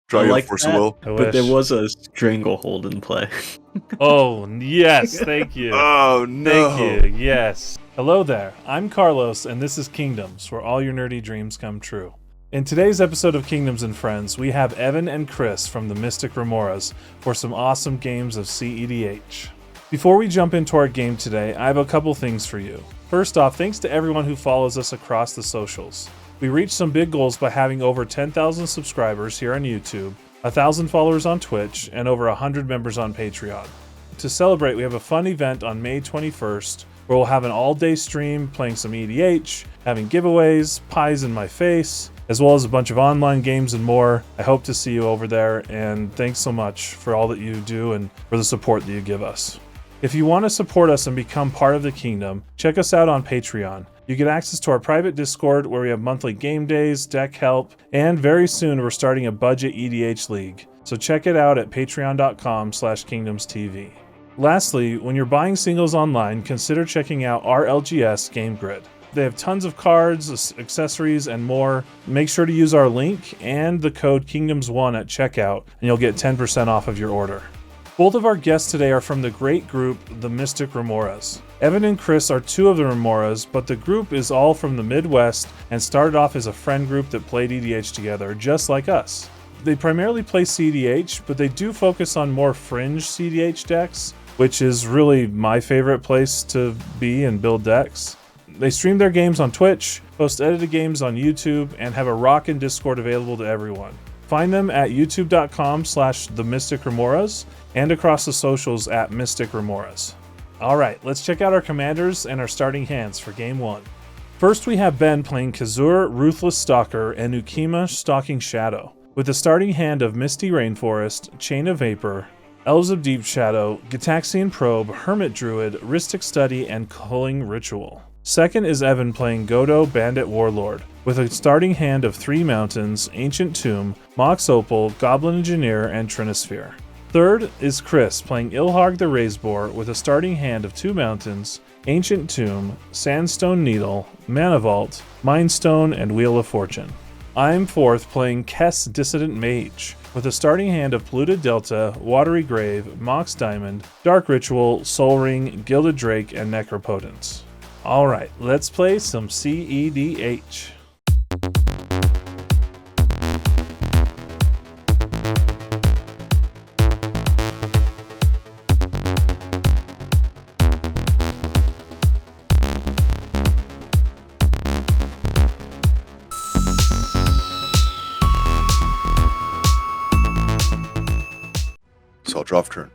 Draw I your like force that, of will. but there was a stranglehold in play. Oh, yes, thank you. Oh no! Thank you, yes. Hello there, I'm Carlos, and this is Kingdoms, where all your nerdy dreams come true. In today's episode of Kingdoms and Friends, we have Evan and Chris from the Mystic Remoras for some awesome games of cEDH. Before we jump into our game today, I have a couple things for you. First off, thanks to everyone who follows us across the socials. We reached some big goals by having over 10,000 subscribers here on YouTube, 1,000 followers on Twitch, and over 100 members on Patreon. To celebrate, we have a fun event on May 21st where we'll have an all-day stream playing some EDH, having giveaways, pies in my face, as well as a bunch of online games and more. I hope to see you over there, and thanks so much for all that you do and for the support that you give us. If you want to support us and become part of the Kingdom, check us out on Patreon. You get access to our private Discord where we have monthly game days, deck help, and very soon we're starting a budget EDH league. So check it out at patreon.com/KingdomsTV. Lastly, when you're buying singles online, consider checking out our LGS Game Grid. They have tons of cards, accessories, and more. Make sure to use our link and the code KINGDOMS1 at checkout, and you'll get 10% off of your order. Both of our guests today are from the great group, the Mystic Remoras. Evan and Chris are two of the Remoras, but the group is all from the Midwest and started off as a friend group that played EDH together, just like us. They primarily play cEDH, but they do focus on more fringe cEDH decks, which is really my favorite place to be and build decks. They stream their games on Twitch, post edited games on YouTube, and have a rockin' Discord available to everyone. Find them at youtube.com/themysticremoras and across the socials at Mystic Remoras. Alright, let's check out our commanders and our starting hands for game 1. First we have Ben playing Cazur, Ruthless Stalker, and Ukkima, Stalking Shadow, with a starting hand of Misty Rainforest, Chain of Vapor, Elves of Deep Shadow, Gitaxian Probe, Hermit Druid, Rhystic Study, and Culling Ritual. Second is Evan playing Godo, Bandit Warlord, with a starting hand of 3 mountains, Ancient Tomb, Mox Opal, Goblin Engineer, and Trinisphere. Third is Chris playing Ilharg the Razeboar with a starting hand of 2 mountains, Ancient Tomb, Sandstone Needle, Mana Vault, Mindstone, and Wheel of Fortune. I'm fourth playing Kess Dissident Mage with a starting hand of Polluted Delta, Watery Grave, Mox Diamond, Dark Ritual, Soul Ring, Gilded Drake, and Necropotence. Alright, let's play some cEDH. So I'll draw for turn.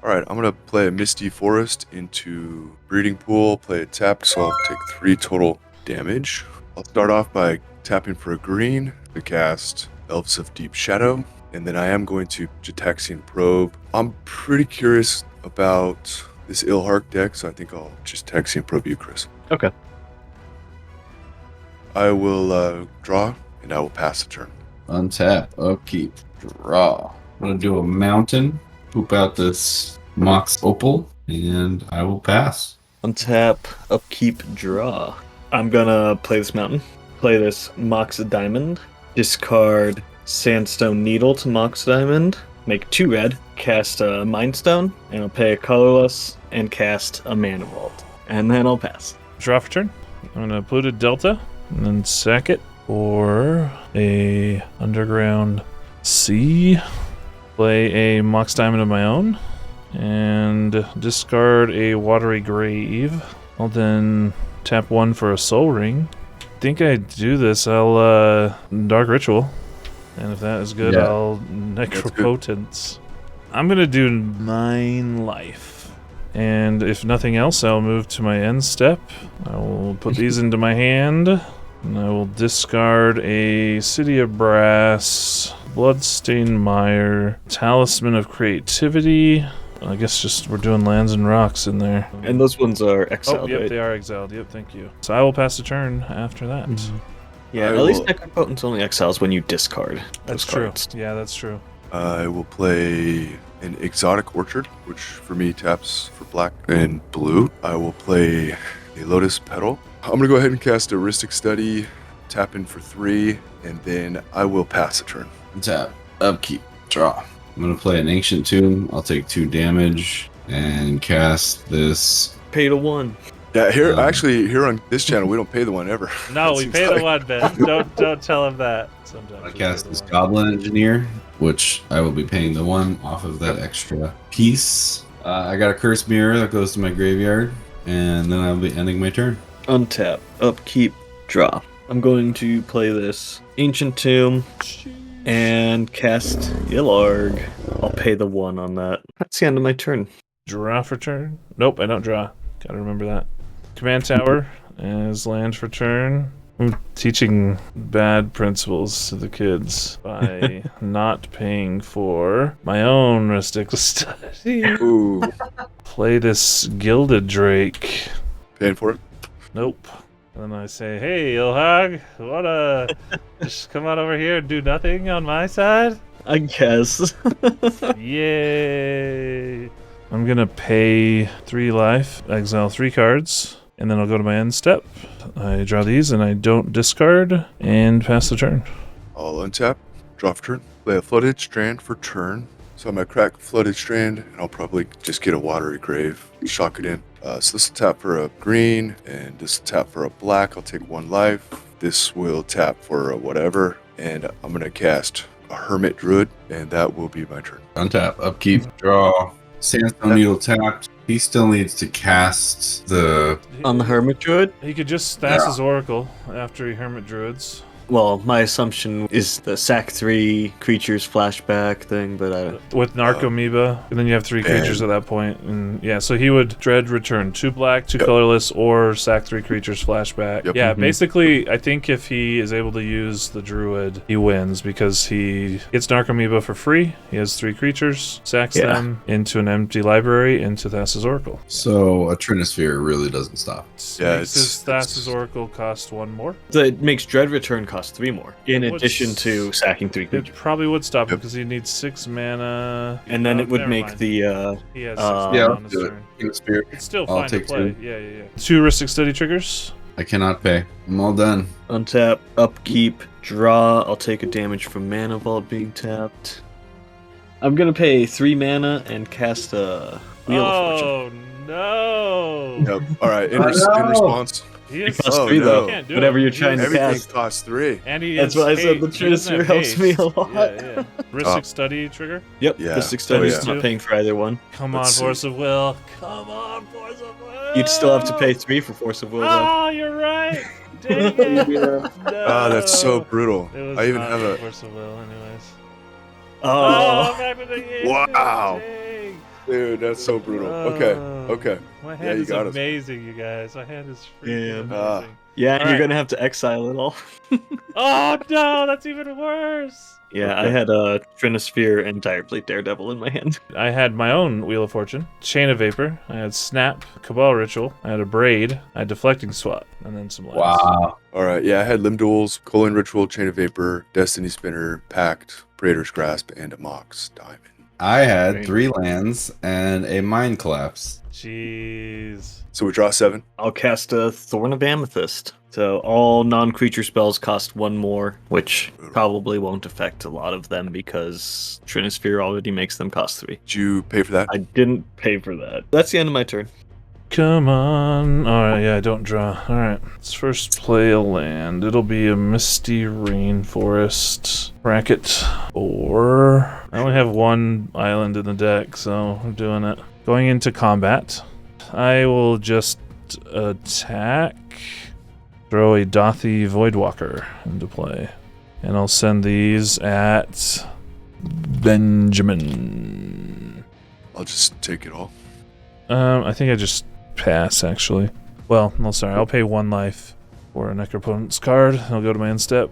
Alright, I'm going to play a Misty Forest into Breeding Pool, play it tapped, so I'll take 3 total damage. I'll start off by tapping for a green to cast Elves of Deep Shadow, and then I am going to Gitaxian Probe. I'm pretty curious about this Ilharg deck, so I think I'll just Gitaxian Probe you, Chris. Okay. I will draw, and I will pass the turn. Untap, upkeep, draw. I'm going to do a mountain. Poop out this Mox Opal, and I will pass. Untap, upkeep, draw. I'm gonna play this mountain, play this Mox Diamond, discard Sandstone Needle to Mox Diamond, make 2 red, cast a Mind Stone, and I'll pay a colorless, and cast a Mana Vault. And then I'll pass. Draw for turn. I'm gonna Polluted Delta, and then sack it for a Underground Sea. Play a Mox Diamond of my own, and discard a Watery Grave. I'll then tap 1 for a Soul Ring. I think I do this, I'll Dark Ritual, and if that is good, Yeah. I'll Necropotence. I'm gonna do 9 life, and if nothing else, I'll move to my end step. I will put these into my hand, and I will discard a City of Brass, Bloodstained Mire, Talisman of Creativity. I guess just we're doing lands and rocks in there. And those ones are exiled, Oh, yep, right? they are exiled. Yep, thank you. So I will pass the turn after that. Yeah, I at least will- Necropotence only exiles when you discard That's those true. cards. Yeah, that's true. I will play an Exotic Orchard, which for me taps for black and blue. I will play a Lotus Petal. I'm going to go ahead and cast a Rhystic Study, tap in for 3, and then I will pass a turn. Tap, Upkeep. Draw. I'm going to play an Ancient Tomb. I'll take 2 damage and cast this. Pay to 1. Yeah, here on this channel we don't pay the one ever. No, That we seems pay like- the one, Ben. Don't tell him that. Sometimes I we cast pay the this one. Goblin Engineer, which I will be paying the 1 off of that extra piece. I got a Curse Mirror that goes to my graveyard, and then I'll be ending my turn. Untap, upkeep, draw. I'm going to play this Ancient Tomb and cast Ilharg. I'll pay the 1 on that. That's the end of my turn. Draw for turn? Nope, I don't draw. Gotta remember that. Command Tower as land for turn. I'm teaching bad principles to the kids by not paying for my own Mystic Study. Ooh, Play this Gilded Drake. paying for it. Nope. And then I say, hey, Ilharg, wanna just come on over here and do nothing on my side? I guess. Yay! I'm gonna pay 3 life, exile 3 cards, and then I'll go to my end step. I draw these and I don't discard, and pass the turn. I'll untap, draw for turn, play a Flooded Strand for turn. So I'm gonna crack Flooded Strand, and I'll probably just get a Watery Grave, shock it in. So this will tap for a green, and this will tap for a black. I'll take 1 life. This will tap for a whatever, and I'm gonna cast a Hermit Druid, and that will be my turn. Untap, upkeep, draw. Sandstone Needle tapped. He still needs to cast the. On the Hermit Druid? He could just stas his Oracle after he Hermit Druids. Well, my assumption is the sack 3 creatures flashback thing, but I don't. With Narcomoeba, and then you have 3 creatures at that point. And yeah, so he would dread return 2 black, 2 colorless, or sack 3 creatures flashback. Yep. Yeah, basically, I think if he is able to use the Druid, he wins because he gets Narcomoeba for free. He has 3 creatures, sacks them into an empty library, into Thassa's Oracle. So a Trinisphere really doesn't stop. Yeah, Makes his Thassa's Oracle cost 1 more. So it makes Dread Return cost 3 more, in What's- addition to sacking 3 It creatures. probably would stop him because he needs 6 mana. And then it would never make mind. the He has 6 yeah, mana on his do it. turn. Trinisphere. It's still I'll fine to take play. 2. Yeah. 2 Heuristic Study triggers. I cannot pay. I'm all done. untap, upkeep, draw. I'll take a damage from Mana Vault being tapped. I'm gonna pay 3 mana and cast a Wheel of Fortune. Oh no! Yep. All right. In Oh, no. response, He It is costs Oh, 3 no. though. Can't do Whatever it. you're trying to everything cast. costs 3. And he That's has why I said the haste. He doesn't Trinisphere have helps me a haste. lot. Yeah. Heuristic Study trigger. Yep, Yeah. the 6 studies Oh, yeah. not paying for either one. Come Let's on, see. Force of Will. Come on, Force of Will. You'd still have to pay 3 for Force of Will though. Oh, you're right. Dang it. No. Ah, that's so brutal. It was I even not have a. Force of Will, anyways. Oh, back to the game. Wow. Dang. Dude, that's so brutal. Okay. Oh. Okay. My Yeah, hand you is got us. amazing, you guys. My hand is freaking Yeah. Ah. amazing. yeah, and All you're right. gonna have to exile it all. Oh no, that's even worse. Yeah, I Okay. had a Trinisphere and Direplate Daredevil in my hand. I had my own Wheel of Fortune, Chain of Vapor, I had Snap, Cabal Ritual, I had a Braid, I had Deflecting Swap, and then some lands. Wow. All right. Yeah, I had Limb Duels, Colon Ritual, Chain of Vapor, Destiny Spinner, Pact, Praetor's Grasp, and a Mox Diamond. I had Great. 3 lands and a Mind Collapse. Jeez. So we draw 7. I'll cast a Thorn of Amethyst. So all non-creature spells cost 1 more, which probably won't affect a lot of them because Trinisphere already makes them cost 3. Did you pay for that? I didn't pay for that. That's the end of my turn. Come on. Alright, yeah, I don't draw. Alright, let's first play a land. It'll be a Misty Rainforest bracket. Or I only have 1 island in the deck, so I'm doing it. Going into combat, I will just attack. Throw a Dothy Voidwalker into play. And I'll send these at Benjamin. I'll just take it all. I think I just pass, actually. Well, no, sorry. I'll pay 1 life for a Necropotent's card. I'll go to my end step.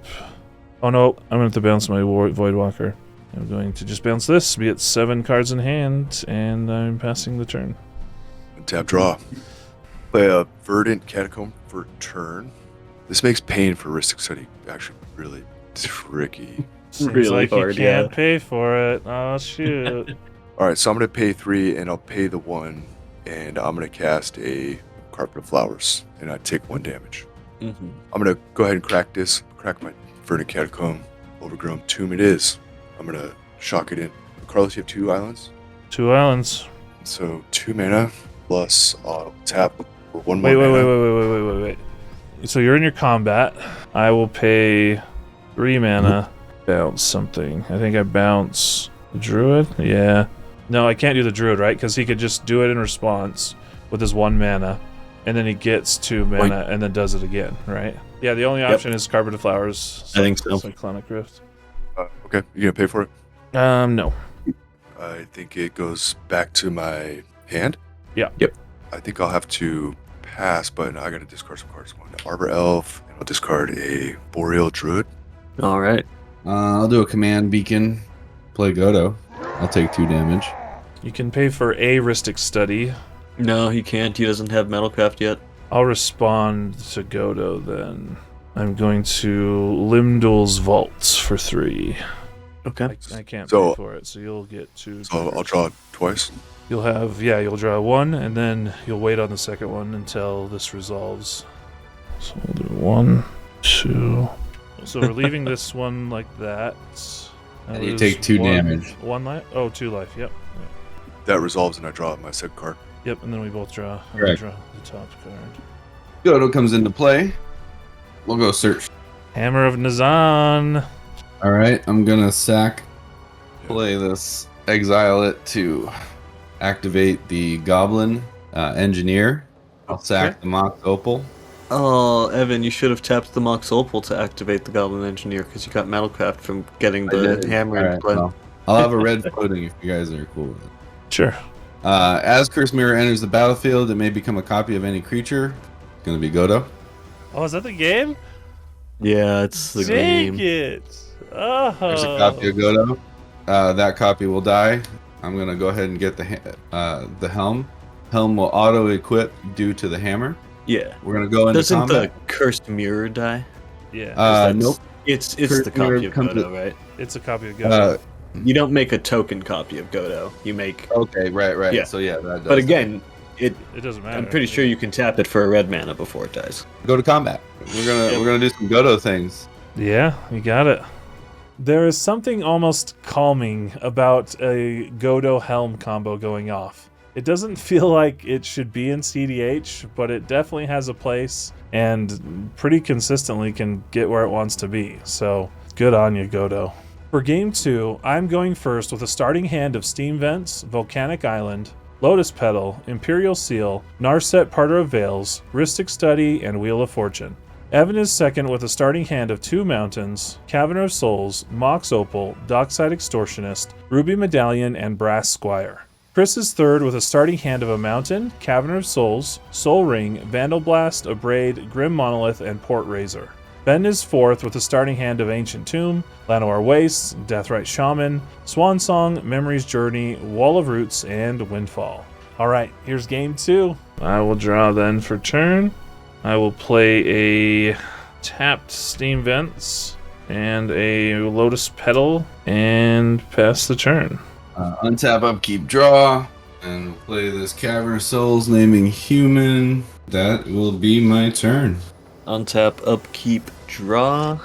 Oh no, I'm going to have to bounce my Voidwalker. I'm going to just bounce this, be at 7 cards in hand, and I'm passing the turn. Tap draw. Play a Verdant Catacomb for turn. This makes Pain for Heuristic Study actually really tricky. Seems Really like hard, you can't yeah. pay for it. Oh, shoot. All right, so I'm going to pay 3, and I'll pay the 1, and I'm going to cast a Carpet of Flowers, and I take 1 damage. Mm-hmm. I'm going to go ahead and crack this, crack my Verdant Catacomb, Overgrown Tomb it is. I'm going to shock it in. Carlos, you have 2 islands? 2 islands. So 2 mana plus tap for 1 Wait, more wait, mana. wait. So you're in your combat. I will pay 3 mana. Bounce something. I think I bounce the druid. Yeah. No, I can't do the druid, right? Because he could just do it in response with his 1 mana, and then he gets 2 mana and then does it again, right? Yeah. The only option is Carpet of Flowers. I think so. Cyclonic Rift. Okay, you gonna pay for it? No. I think it goes back to my hand. Yeah. Yep. I think I'll have to pass, but I gotta discard some cards. 1 Arbor Elf, and I'll discard a Boreal Druid. All right. I'll do a command beacon. Play Godo. I'll take 2 damage. You can pay for a Rhystic Study. No, he can't. He doesn't have Metalcraft yet. I'll respond to Godo then. I'm going to Limdol's Vaults for 3. Okay. I can't So- pay for it, so you'll get 2. So I'll draw twice. You'll have, you'll draw 1, and then you'll wait on the second one until this resolves. So we'll do 1, 2. So we're leaving this one like that. I And you lose take 2 damage. 1 life? Oh, 2 life, yep. That resolves, and I draw my second card. Yep, and then we both draw. I Correct. draw the top card. Godo comes into play. We'll go search. Hammer of Nazan. All right, I'm gonna play this, exile it to activate the Goblin Engineer. I'll sack the Mox Opal. Oh, Evan, you should have tapped the Mox Opal to activate the Goblin Engineer because you got Metalcraft from getting the hammer All in right, play. well, I'll have a red floating if you guys are cool with it. Sure. As Curse Mirror enters the battlefield, it may become a copy of any creature. It's gonna be Godo. Oh, is that the game? Yeah, it's the Take game. it. Oh. There's a copy of Godo. That copy will die. I'm gonna go ahead and get the helm. Helm will auto-equip due to the hammer. Yeah. We're gonna go into Doesn't combat. the Cursed Mirror die? Yeah. Nope. It's Cursed the copy Mirror of comes Godo, right? It's a copy of Godo. You don't make a token copy of Godo. You make. Okay, right. Yeah. So yeah, that does. But again, It doesn't matter. I'm pretty sure you can tap it for a red mana before it dies. go to combat. We're gonna do some Godo things. Yeah, you got it. There is something almost calming about a Godo Helm combo going off. It doesn't feel like it should be in cEDH, but it definitely has a place and pretty consistently can get where it wants to be. So good on you, Godo. For game 2, I'm going first with a starting hand of Steam Vents, Volcanic Island, Lotus Petal, Imperial Seal, Narset Parter of Veils, Rhystic Study, and Wheel of Fortune. Evan is second with a starting hand of 2 mountains, Cavern of Souls, Mox Opal, Dockside Extortionist, Ruby Medallion, and Brass Squire. Chris is third with a starting hand of a mountain, Cavern of Souls, Soul Ring, Vandal Blast, Abrade, Grim Monolith, and Port Razor. Ben is fourth with a starting hand of Ancient Tomb, Llanowar Wastes, Deathrite Shaman, Swan Song, Memory's Journey, Wall of Roots, and Windfall. Alright, here's game 2. I will draw then for turn. I will play a tapped Steam Vents and a Lotus Petal and pass the turn. Untap, upkeep, draw, and play this Cavern of Souls, naming human. That will be my turn. Untap, upkeep, draw.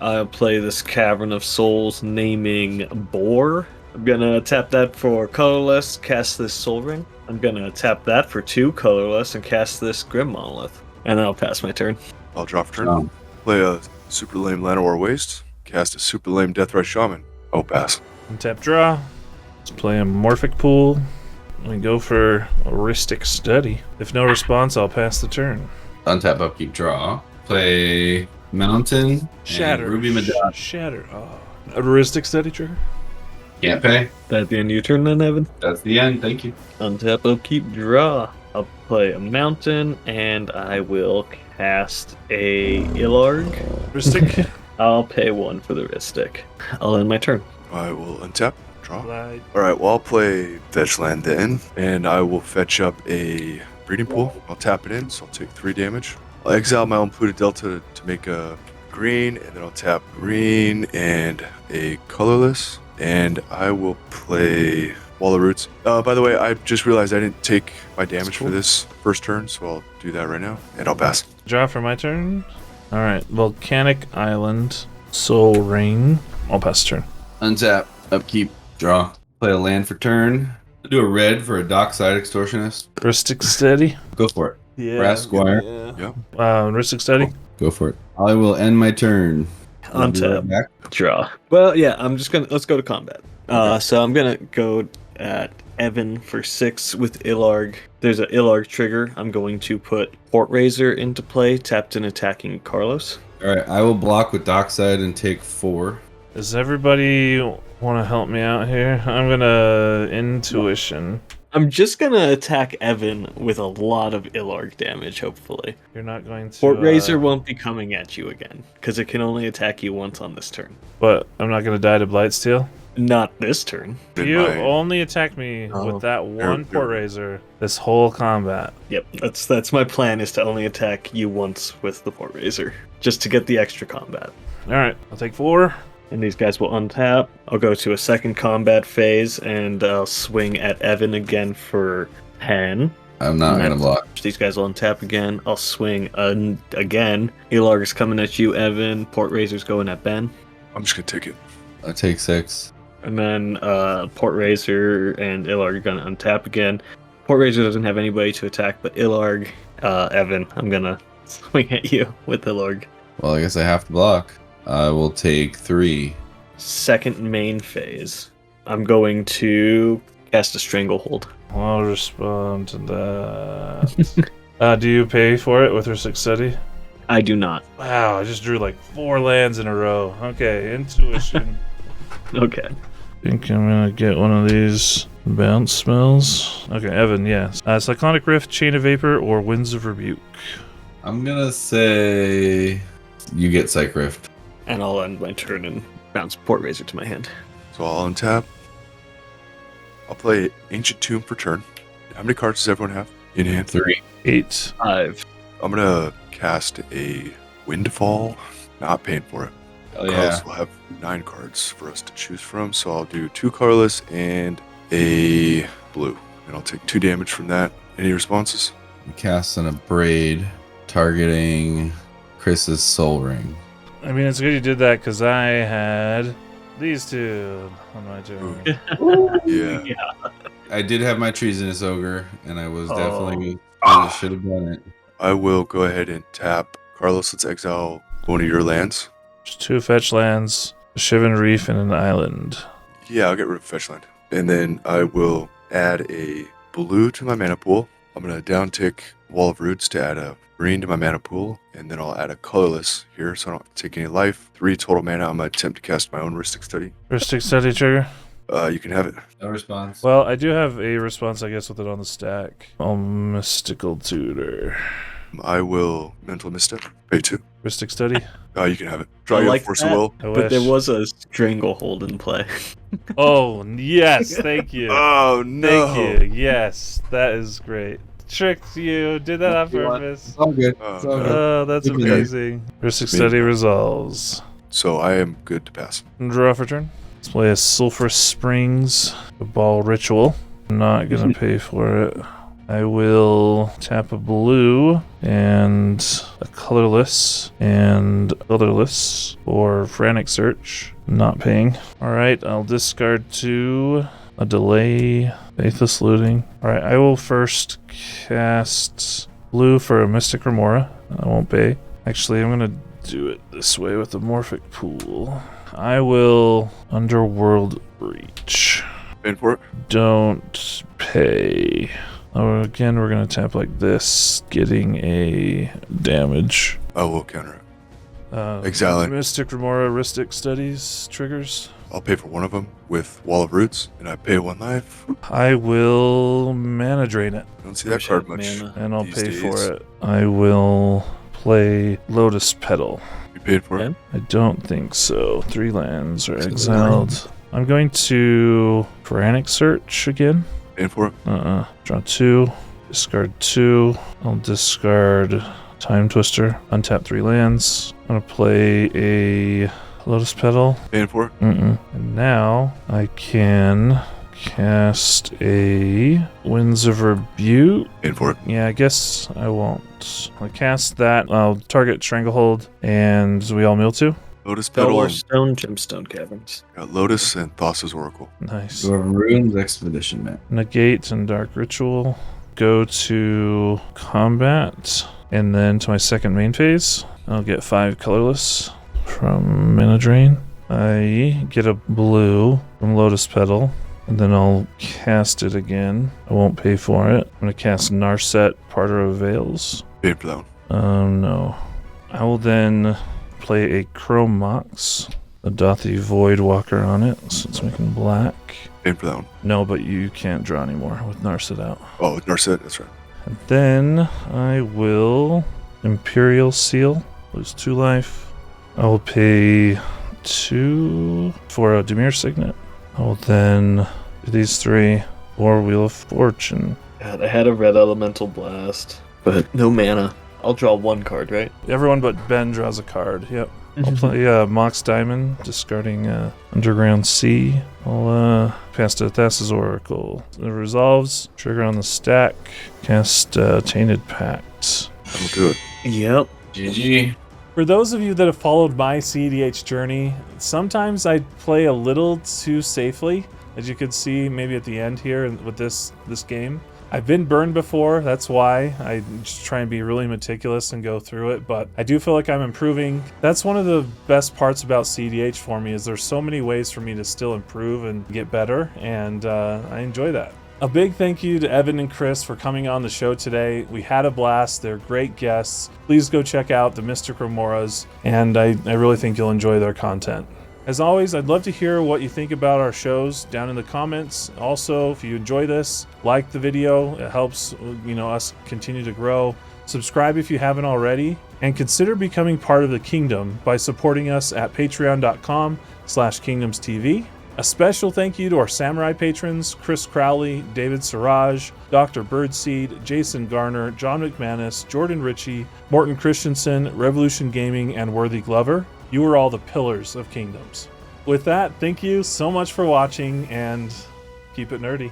I'll play this Cavern of Souls, naming Boar. I'm gonna tap that for colorless, cast this Soul Ring. I'm gonna tap that for 2 colorless and cast this Grim Monolith. And then I'll pass my turn. I'll draw for turn. Um, Play a super lame Llanowar Waste. Cast a super lame Deathrite Shaman. Oh, pass. Untap, draw. Let's play a Morphic Pool. We go for a Rhystic Study. If no response, I'll pass the turn. Untap, upkeep, draw. Play Mountain. Shatter. And Ruby Medallion. Shatter. Oh. A Rhystic Study trigger? Can't pay. That the end of your turn then, Evan? That's the end. Thank you. Untap, upkeep, draw. I'll play a mountain and I will cast a Ilharg. Rhystic? I'll pay 1 for the Rhystic. I'll end my turn. I will untap, draw. Glide. Alright, well, I'll play Fetch Land then, and I will fetch up a Breeding Pool. I'll tap it in, so I'll take 3 damage. I'll exile my own Polluted Delta to make a green, and then I'll tap green and a colorless, and I will play Wall of Roots. By the way, I just realized I didn't take my damage for this first turn, so I'll do that right now, and I'll pass. Draw for my turn. Alright, Volcanic Island, Soul Ring. I'll pass turn. Untap, upkeep, Draw. Play a land for turn. Do a red for a dockside extortionist. Ristic Steady. Go for it. Yeah. Brass Squire. Yeah. Ristic Steady. Go for it. I will end my turn. I'll be Untap. right back. Draw. Well, yeah, I'm just gonna let's go to combat. Okay. So I'm gonna go at Evan for 6 with Ilharg. There's an Ilharg trigger. I'm going to put Port Razor into play, tapped and attacking Carlos. All right, I will block with dockside and take 4. Does everybody want to help me out here? I'm gonna intuition. I'm just gonna attack Evan with a lot of Ilharg damage, hopefully. You're not going to. Port Razor won't be coming at you again, because it can only attack you once on this turn. But I'm not gonna die to Blightsteel. Not this turn. In You my- only attack me with that one Port Razor this whole combat. Yep, that's my plan, is to only attack you once with the Port Razor, just to get the extra combat. All right, I'll take 4. And these guys will untap. I'll go to a second combat phase, and I'll swing at Evan again for 10. I'm not going to block. These guys will untap again. I'll swing again. Ilharg is coming at you, Evan. Port Razor's going at Ben. I'm just gonna take it. I take 6. And then Port Razor and Ilharg are going to untap again. Port Razor doesn't have anybody to attack, but Ilharg, Evan, I'm going to swing at you with Ilharg. Well, I guess I have to block. I will take 3. Second main phase. I'm going to cast a Stranglehold. I'll respond to that. Do you pay for it with Ristic Steady? I do not. Wow, I just drew like 4 lands in a row. Okay, intuition. Okay. I think I'm gonna get one of these bounce spells. Okay, Evan, yes. Cyclonic Rift, Chain of Vapor, or Winds of Rebuke. I'm going to say you get Psych Rift. And I'll end my turn and bounce Port Razor to my hand. So I'll untap. I'll play Ancient Tomb for turn. How many cards does everyone have in hand? 3. 8. 5. I'm gonna cast a Windfall. Not paying for it. Oh, Carlos yeah. will have 9 cards for us to choose from, so I'll do 2 colorless and a blue. And I'll take 2 damage from that. Any responses? Casting a Braid, targeting Chris's Soul Ring. I mean, it's good you did that because I had these 2 on my turn. Yeah. I did have my Treasonous Ogre, and I was Oh. definitely should have done it. I will go ahead and tap. Carlos, let's exile one of your lands. There's 2 fetch lands, a Shivan Reef, and an island. Yeah, I'll get rid of fetch land. And then I will add a blue to my mana pool. I'm going to downtick Wall of Roots to add a green to my mana pool. And then I'll add a colorless here so I don't have to take any life. 3 total mana. I'm going to attempt to cast my own Ristic Study. Ristic Steady trigger. You can have it. No response. Well, I do have a response, I guess, with it on the stack. Mystical Tutor. I will Mental Misstep. Pay 2. Ristic Study. You can have it. Draw I your like Force that. of Will. I But there wish. was a Stranglehold in play. Oh, yes, thank you. Oh, no. Thank you. Yes, that is great. Tricked you. Did that on purpose. It's all good. Oh, It's all no. good. Oh, that's Okay. amazing. Ristic Study resolves. So I am good to pass. Draw for turn. Let's play a Sulphurous Springs, a Ball Ritual. I'm not gonna pay for it. I will tap a blue and a colorless or Frantic Search. Not paying. Alright, I'll discard 2. A delay. Faithless Looting. Alright, I will first cast blue for a Mystic Remora. I won't pay. Actually, I'm gonna do it this way with the Morphic Pool. I will Underworld Breach. Paying for it? Don't pay. Oh, again, we're gonna tap like this, getting a damage. I will counter it. Exile it. Mystic Remora, Ristic Studies triggers. I'll pay for one of them with Wall of Roots, and I pay 1 life. I will Mana Drain it, I don't see that Wish I card had much. mana. and I'll these pay days. for it. I will play Lotus Petal. You paid for it? Okay. I don't think so. 3 lands are exiled. I'm going to Frantic Search again. Paying for it? Draw 2, discard 2. I'll discard Time Twister, untap 3 lands. I'm gonna play a Lotus Petal. Paying for it? And now I can cast a Winds of Rebuke. Paying for it? Yeah, I guess I won't. I'll cast that. I'll target Stranglehold, and we all mill 2. Lotus Petal, Delaware and Stone, Gemstone Caverns. got Lotus and Thassa's Oracle. Nice. Your Ruins Expedition map. Negate and Dark Ritual. Go to combat, and then to my second main phase. I'll get 5 colorless from Mana Drain. I get a blue from Lotus Petal, and then I'll cast it again. I won't pay for it. I'm going to cast Narset, Parter of Veils. Paid for that one. No. I will then play a Chrome Mox, a Dothy Void Walker on it, so it's making black. Paid for that one. No, but you can't draw anymore with Narset out. Oh, with Narset, that's right. And then I will Imperial Seal, lose 2 life. I will pay 2 for a Demir Signet. I will then do these 3 or Wheel of Fortune. God, I had a red elemental blast, but no mana. I'll draw 1 card, right? Everyone but Ben draws a card. Yep. I'll play Mox Diamond, discarding Underground Sea. I'll cast a Thassa's Oracle. It resolves. Trigger on the stack. Cast Tainted Pact. That'll do it. Yep. GG. For those of you that have followed my cEDH journey, sometimes I play a little too safely, as you can see maybe at the end here with this game. I've been burned before, that's why. I just try and be really meticulous and go through it, but I do feel like I'm improving. That's one of the best parts about cEDH for me, is there's so many ways for me to still improve and get better, and I enjoy that. A big thank you to Evan and Chris for coming on the show today. We had a blast. They're great guests. Please go check out the Mystic Remoras, and I really think you'll enjoy their content. As always, I'd love to hear what you think about our shows down in the comments. Also, if you enjoy this, like the video. It helps, us continue to grow. Subscribe if you haven't already, and consider becoming part of the Kingdom by supporting us at patreon.com/KingdomsTV. A special thank you to our Samurai patrons, Chris Crowley, David Siraj, Dr. Birdseed, Jason Garner, John McManus, Jordan Ritchie, Morton Christensen, Revolution Gaming, and Worthy Glover. You are all the pillars of Kingdoms. With that, thank you so much for watching, and keep it nerdy.